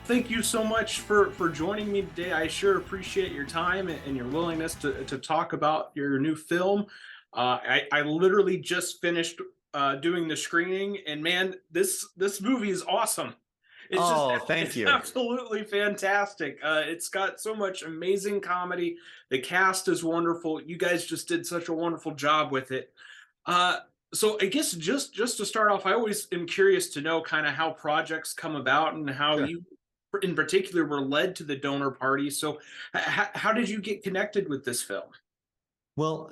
Thank you so much for joining me today. I sure appreciate your time and your willingness to talk about your new film. I literally just finished doing the screening, and man, this movie is awesome. It's just Oh, thank it's you. absolutely fantastic. It's got so much amazing comedy. The cast is wonderful. You guys just did such a wonderful job with it. Uh, so I guess just to start off, I always am curious to know kind of how projects come about and how Sure. you, in particular, were led to the donor party. So, how did you get connected with this film? Well,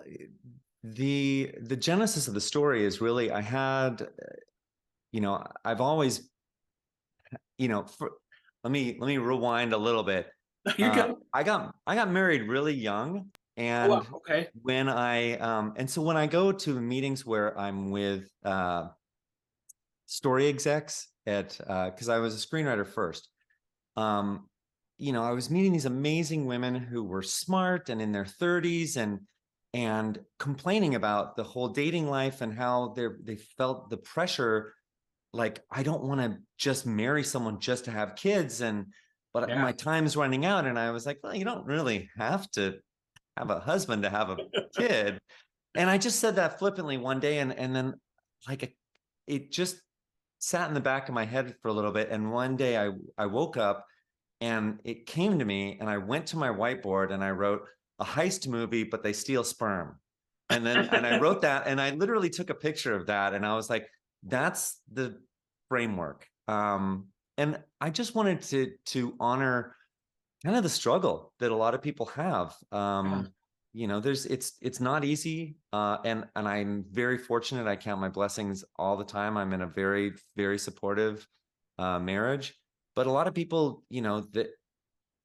the genesis of the story is really I had, I've always, you know, for, let me rewind a little bit. You're good. I got married really young, Oh, wow. and Okay. when I go to meetings where I'm with story execs at because I was a screenwriter first. um, I was meeting these amazing women who were smart and in their 30s and complaining about the whole dating life and how they felt the pressure. Like, I don't want to just marry someone just to have kids, but Yeah. my time is running out. And I was like, well, you don't really have to have a husband to have a kid. And I just said that flippantly one day, and then like it just sat in the back of my head for a little bit. And one day I woke up and it came to me, and I went to my whiteboard and I wrote a heist movie, but they steal sperm. And I wrote that, and I literally took a picture of that, and I was like, that's the framework. And I just wanted to honor kind of the struggle that a lot of people have. Yeah. There's it's not easy, and I'm very fortunate. I count my blessings all the time. I'm in a very, very supportive marriage, but a lot of people, that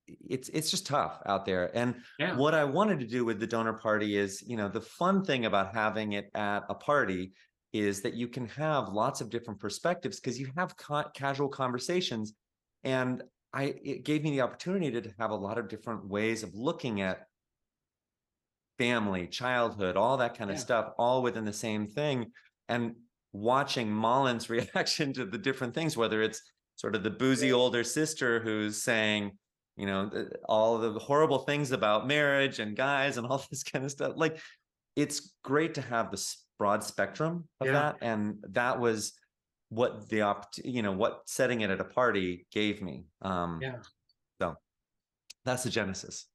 it's just tough out there. And Yeah. what I wanted to do with the donor party is, the fun thing about having it at a party is that you can have lots of different perspectives because you have casual conversations. And it gave me the opportunity to have a lot of different ways of looking at family, childhood, all that kind of Yeah. stuff, all within the same thing. And watching Mullen's reaction to the different things, whether it's sort of the boozy older sister who's saying, all the horrible things about marriage and guys and all this kind of stuff. Like, it's great to have this broad spectrum of Yeah. that. And that was what what setting it at a party gave me. Yeah. So that's the genesis.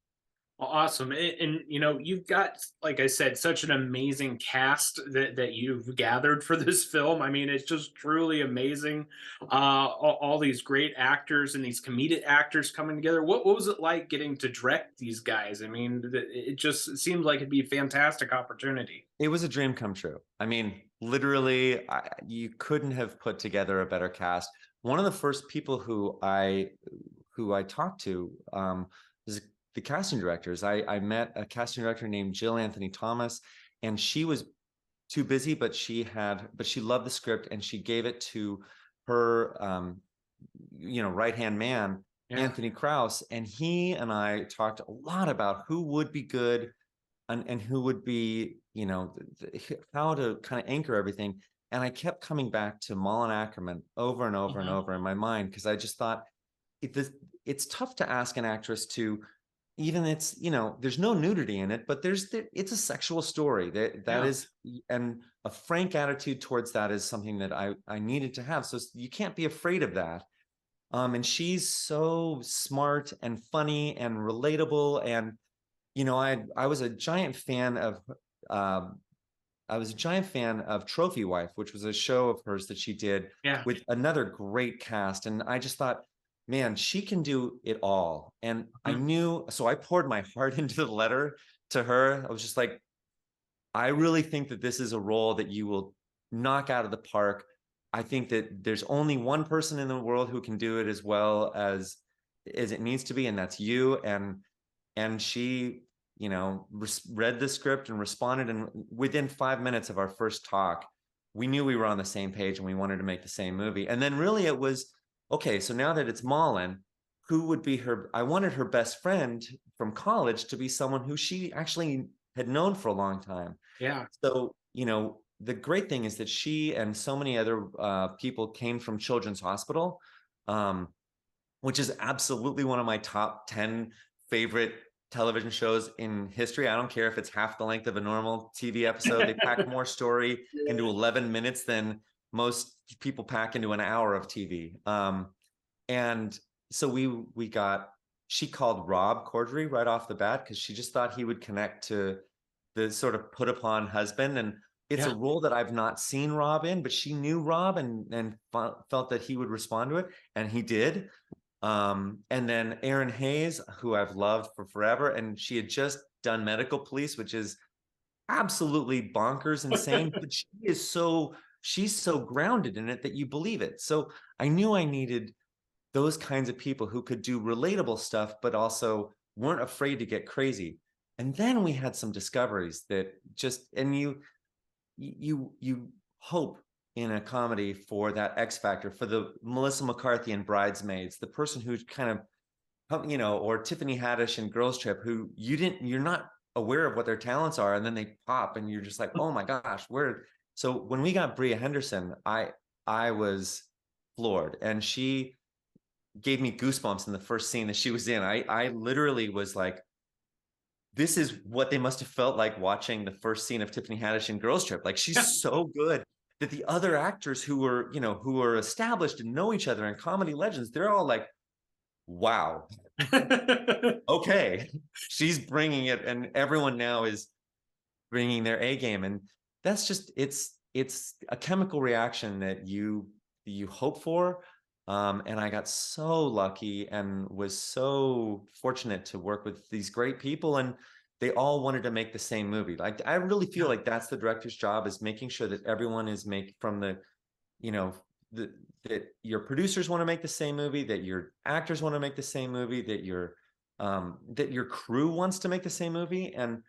Well, awesome. And, you've got, like I said, such an amazing cast that you've gathered for this film. I mean, it's just truly amazing. All these great actors and these comedic actors coming together. What was it like getting to direct these guys? I mean, it just seems like it'd be a fantastic opportunity. It was a dream come true. I mean, literally, you couldn't have put together a better cast. One of the first people who I talked to was the casting directors. I met a casting director named Jill Anthony Thomas, and she was too busy, but she loved the script, and she gave it to her right hand man, Yeah. Anthony Kraus, and he and I talked a lot about who would be good and who would be, how to kind of anchor everything. And I kept coming back to Mullen Ackerman over and over and Mhm. over in my mind because I just thought it, it's tough to ask an actress to, even it's, there's no nudity in it, but it's a sexual story that Yeah. is, and a frank attitude towards that is something that I needed to have. So you can't be afraid of that. And she's so smart and funny and relatable. And I was a giant fan of um, Trophy Wife, which was a show of hers that she did Yeah. with another great cast. And I just thought, man, she can do it all. And I Mhm. knew, so I poured my heart into the letter to her. I was just like, I really think that this is a role that you will knock out of the park. I think that there's only one person in the world who can do it as well as it needs to be, and that's you. And she, read the script and responded, and within 5 minutes of our first talk, we knew we were on the same page and we wanted to make the same movie. And then really it was, okay, so now that it's Malin, who would be her, I wanted her best friend from college to be someone who she actually had known for a long time. Yeah. So, the great thing is that she and so many other people came from Children's Hospital. um, which is absolutely one of my top 10 favorite television shows in history. I don't care if it's half the length of a normal TV episode. They pack more story into 11 minutes than most people pack into an hour of TV. And so we got, she called Rob Corddry right off the bat because she just thought he would connect to the sort of put upon husband. And it's a Yeah. role that I've not seen Rob in, but she knew Rob and felt that he would respond to it, and he did. And then Erin Hayes, who I've loved for forever, and she had just done Medical Police, which is absolutely bonkers insane, but she's so grounded in it that you believe it. So I knew I needed those kinds of people who could do relatable stuff, but also weren't afraid to get crazy. And then we had some discoveries that just, and you hope in a comedy for that X factor, for the Melissa McCarthy in Bridesmaids, the person who's kind of, or Tiffany Haddish in Girls Trip, who you're not aware of what their talents are, and then they pop, and you're just like, oh my gosh, where? So when we got Bria Henderson, I was floored, and she gave me goosebumps in the first scene that she was in. I literally was like, this is what they must have felt like watching the first scene of Tiffany Haddish in Girls Trip. Like, she's so good that the other actors who were established and know each other and comedy legends, they're all like, wow, okay, she's bringing it, and everyone now is bringing their A game. And that's just, it's a chemical reaction that you hope for. And I got so lucky and was so fortunate to work with these great people, and they all wanted to make the same movie. Like, I really feel like that's the director's job, is making sure that everyone is from the, you know, that your producers want to make the same movie, that your actors want to make the same movie, that your crew wants to make the same movie. And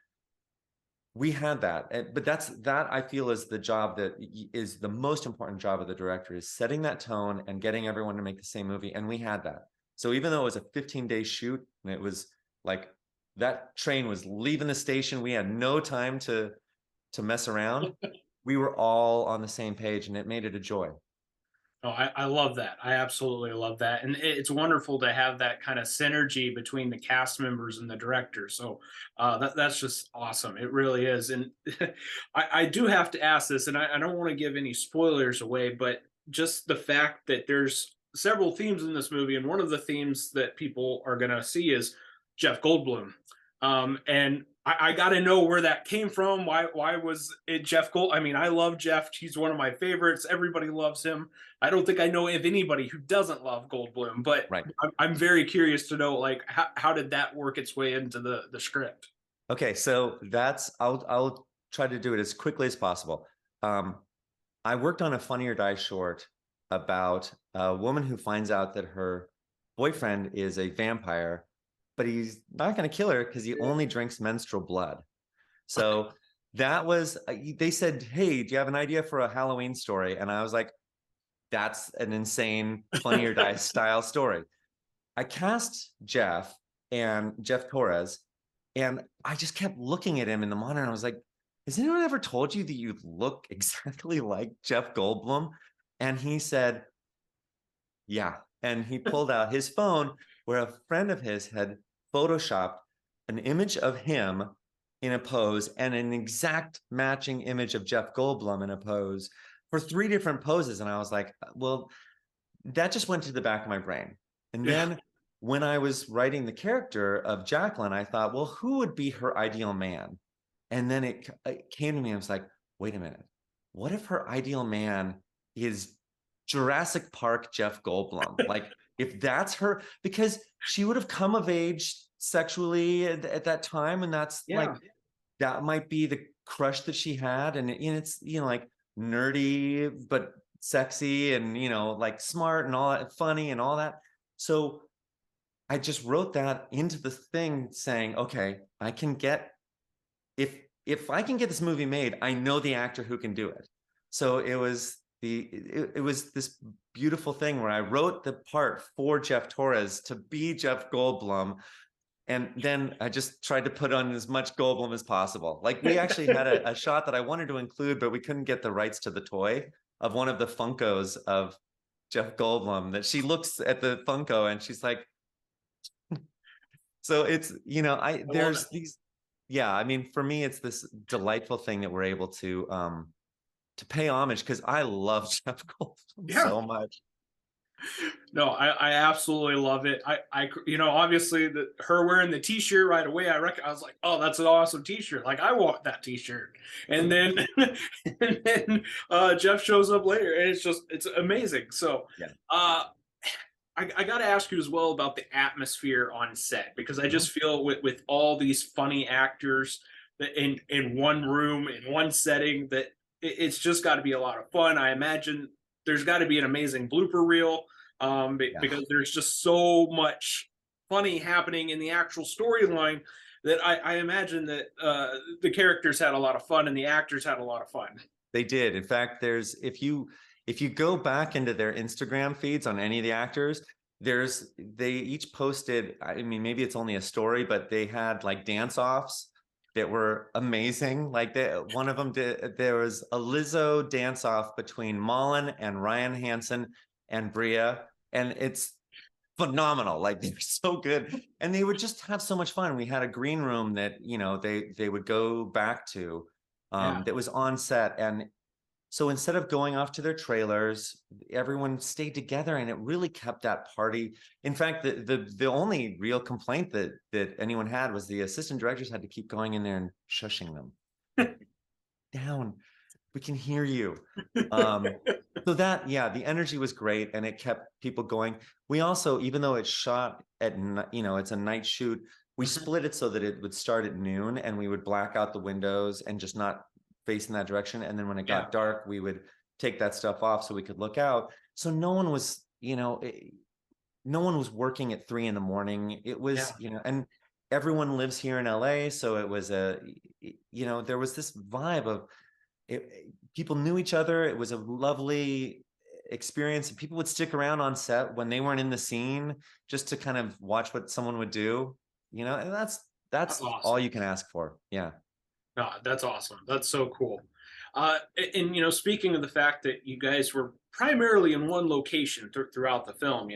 we had that, but that I feel is the job that is the most important job of the director, is setting that tone and getting everyone to make the same movie. And we had that. So even though it was a 15-day shoot, and it was like, that train was leaving the station, we had no time to mess around. We were all on the same page, and it made it a joy. Oh, I love that. I absolutely love that. And it's wonderful to have that kind of synergy between the cast members and the director. So that's just awesome. It really is. And I do have to ask this, and I don't want to give any spoilers away, but just the fact that there's several themes in this movie, and one of the themes that people are going to see is Jeff Goldblum. And I got to know where that came from. Why was it Jeff Gold? I mean, I love Jeff. He's one of my favorites. Everybody loves him. I don't think I know of anybody who doesn't love Goldblum, but Right. I'm very curious to know, like, how did that work its way into the script? Okay, so I'll try to do it as quickly as possible. I worked on a Funny or Die short about a woman who finds out that her boyfriend is a vampire, but he's not going to kill her because he only drinks menstrual blood. So that was, they said, hey, do you have an idea for a Halloween story? And I was like, that's an insane Funny or Die style story. I cast Jeff Torres, and I just kept looking at him in the monitor, and I was like, has anyone ever told you that you look exactly like Jeff Goldblum? And he said, yeah. And he pulled out his phone, where a friend of his had photoshopped an image of him in a pose and an exact matching image of Jeff Goldblum in a pose for 3 different poses. And I was like, well, that just went to the back of my brain. And Yeah. then when I was writing the character of Jacqueline, I thought, well, who would be her ideal man? And then it came to me, I was like, wait a minute. What if her ideal man is Jurassic Park Jeff Goldblum? Like, if that's her, because she would have come of age sexually at that time. And that's like, Yeah. that might be the crush that she had. And it's, like nerdy, but sexy, and, like smart and all that, funny and all that. So I just wrote that into the thing, saying, okay, I can get, if I can get this movie made, I know the actor who can do it. So it was it was this beautiful thing where I wrote the part for Jeff Torres to be Jeff Goldblum, and then I just tried to put on as much Goldblum as possible. Like, we actually had a shot that I wanted to include, but we couldn't get the rights to the toy of one of the Funkos of Jeff Goldblum, that she looks at the Funko and she's like, so it's, I I love it. there's these, yeah, I mean, for me, it's this delightful thing that we're able to pay homage because I love Jeff Goldblum Yeah. so much. No, I absolutely love it. Obviously her wearing the t-shirt right away, I was like, oh, that's an awesome t-shirt. Like I want that t-shirt. And then and then Jeff shows up later and it's amazing. So Yeah. uh I got to ask you as well about the atmosphere on set because I Mhm. just feel with all these funny actors that in one room in one setting that it's just got to be a lot of fun. I imagine there's got to be an amazing blooper reel Yeah. because there's just so much funny happening in the actual storyline that I imagine that the characters had a lot of fun and the actors had a lot of fun. They did. In fact, there's if you go back into their Instagram feeds on any of the actors, they each posted, I mean, maybe it's only a story, but they had like dance offs that were amazing. Like one of them did, there was a Lizzo dance off between Mullen and Ryan Hansen and Bria, and it's phenomenal. Like they're so good, and they would just have so much fun. We had a green room that they would go back to, Yeah, that was on set, and so instead of going off to their trailers, everyone stayed together, and it really kept that party. In fact, the only real complaint that anyone had was the assistant directors had to keep going in there and shushing them, like, down, we can hear you. Um, so that, yeah, the energy was great and it kept people going. We also, even though it's shot at, it's a night shoot, we Mhm. split it so that it would start at noon and we would black out the windows and just not face in that direction. And then when it Yeah. got dark, we would take that stuff off so we could look out. So no one was, no one was working at 3 in the morning. It Yeah. was, and everyone lives here in LA. So it was there was this vibe of people knew each other. It was a lovely experience. People would stick around on set when they weren't in the scene just to kind of watch what someone would do, and That's that's all awesome. you can ask for. Yeah. No, that's awesome. That's so cool. Speaking of the fact that you guys were primarily in one location throughout the film,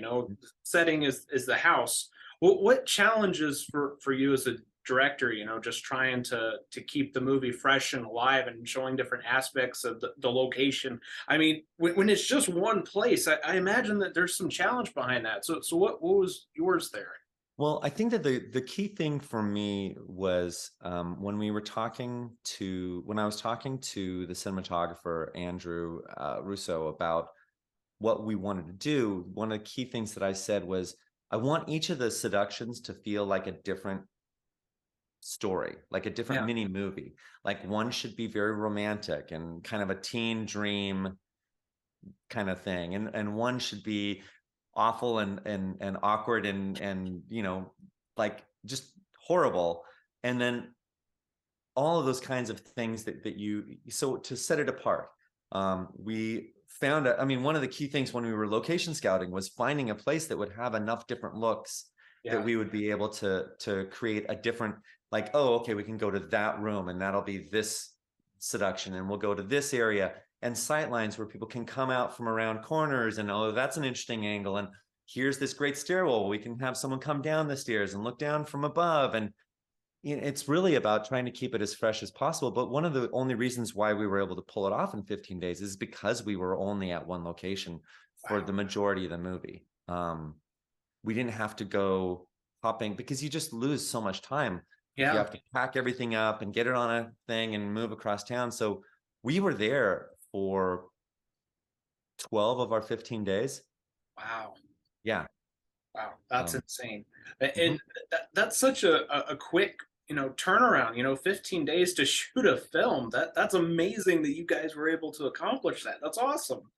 setting is the house. What challenges for you as a director, just trying to keep the movie fresh and alive and showing different aspects of the location. I mean, when it's just one place, I imagine that there's some challenge behind that. So what was yours there? Well, I think that the key thing for me was when I was talking to the cinematographer Andrew Russo about what we wanted to do. One of the key things that I said was, I want each of the seductions to feel like a different story, like a different Yeah. mini movie. Like one should be very romantic and kind of a teen dream kind of thing, and one should be awful and awkward and like just horrible. And then all of those kinds of things that you so to set it apart, we found I mean, one of the key things when we were location scouting was finding a place that would have enough different looks that Yeah. we would be able to create a different, like, oh, okay, we can go to that room and that'll be this seduction, and we'll go to this area, and sight lines where people can come out from around corners, and oh, that's an interesting angle, and here's this great stairwell, we can have someone come down the stairs and look down from above. And it's really about trying to keep it as fresh as possible. But one of the only reasons why we were able to pull it off in 15 days is because we were only at one location for Wow. the majority of the movie. We didn't have to go hopping because you just lose so much time if you Yeah. have to pack everything up and get it on a thing and move across town. So we were there for 12 of our 15 days. Wow. Yeah. Wow, that's Um, insane. mhm. And that's such a quick, turnaround, 15 days to shoot a film. That's amazing that you guys were able to accomplish that. That's awesome.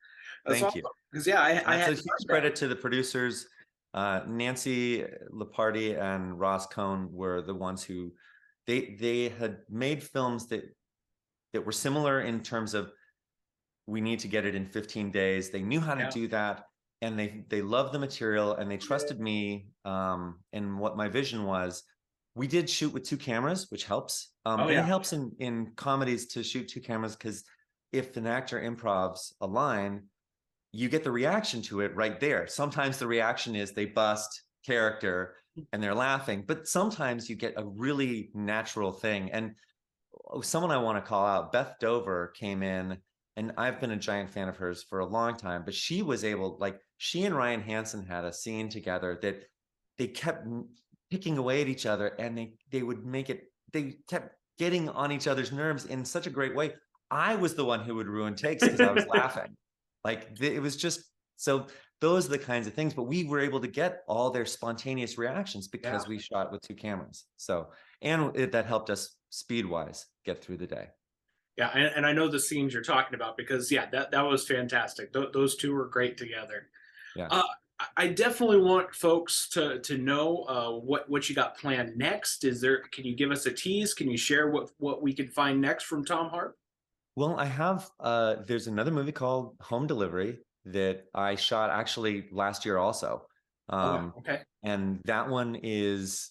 That's Thank you. awesome. Because yeah, I That's a hadn't huge heard that. credit to the producers. Nancy Lepardi and Ross Cohn were the ones who they had made films that were similar in terms of, we need to get it in 15 days. They knew how to Yeah. do that, and they loved the material, and they trusted me and what my vision was. We did shoot with two cameras, which helps, Oh and it yeah. helps in comedies to shoot two cameras because if an actor improvs a line, you get the reaction to it right there. Sometimes the reaction is they bust character and they're laughing, but sometimes you get a really natural thing. And someone I want to call out, Beth Dover came in, and I've been a giant fan of hers for a long time, but she was able, like, she and Ryan Hansen had a scene together that they kept picking away at each other, and they would make it, they kept getting on each other's nerves in such a great way. I was the one who would ruin takes because I was laughing. Like, it was just so, those are the kinds of things, but we were able to get all their spontaneous reactions Yeah. because we shot with two cameras. So, and that helped us speed wise get through the day. Yeah, and I know the scenes you're talking about because yeah, that was fantastic. Those two were great together. Yeah. Uh, I definitely want folks to know what you got planned next. Is there? Can you give us a tease? Can you share what we can find next from Thom Harp? Well, I have there's another movie called Home Delivery that I shot actually last year also. Oh wow, Um, okay. and that one is,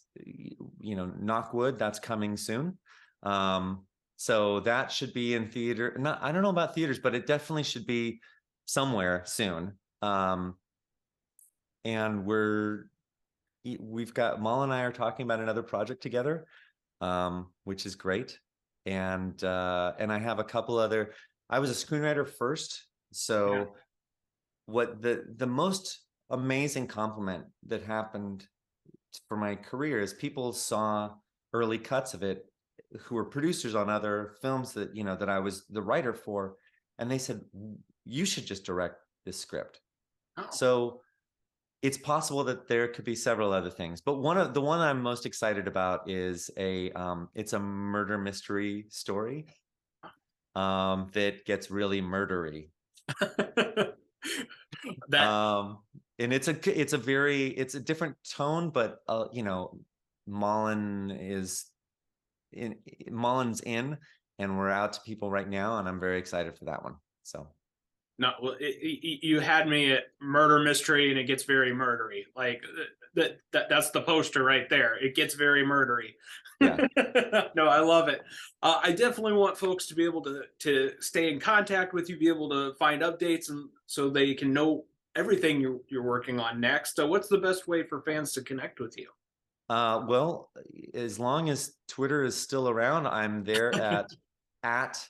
knock wood, that's coming soon. Um, so that should be in theater. Not, I don't know about theaters, but it definitely should be somewhere soon. And we've got Mal and I are talking about another project together, which is great. And I have a couple other. I was a screenwriter first, Yeah. so what the most amazing compliment that happened for my career is people saw early cuts of it who were producers on other films that that I was the writer for, and they said you should just direct this script. Oh. So it's possible that there could be several other things, but one I'm most excited about is it's a murder mystery story that gets really murdery. That um and it's a different tone, but Mullen is in Mullen's in, and we're out to people right now, and I'm very excited for that one. So no, well, you had me at murder mystery, and it gets very murdery. Like that's the poster right there. It gets very murdery. yeah, No, I love it. I definitely want folks to be able to stay in contact with you, be able to find updates, and so they can know everything you're working on next. So, what's the best way for fans to connect with you? well, as long as Twitter is still around, I'm there at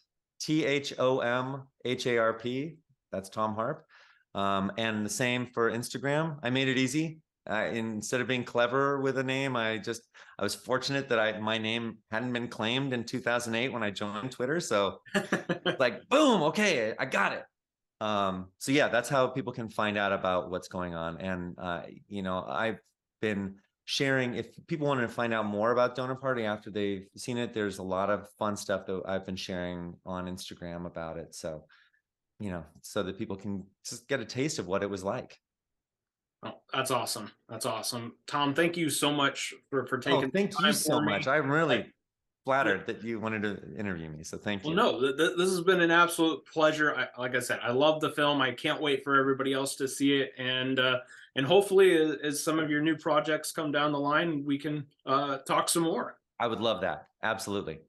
THOMHARP. That's Thom Harp. And the same for Instagram. I made it easy. Instead of being clever with a name, I was fortunate that my name hadn't been claimed in 2008 when I joined Twitter. So like, boom, okay, I got it. So yeah, that's how people can find out about what's going on. And I've been sharing, if people wanted to find out more about Donor Party after they've seen it, there's a lot of fun stuff that I've been sharing on Instagram about it. So so that people can just get a taste of what it was like. Oh, that's awesome. That's awesome. Tom, thank you so much for Oh, taking thank you time so for much. me. I'm Like, really yeah, flattered that you wanted to interview me. So thank well, you. no, this has been an absolute pleasure. Like I said, I love the film. I can't wait for everybody else to see it, and hopefully, as some of your new projects come down the line, we can talk some more. I would love that. Absolutely.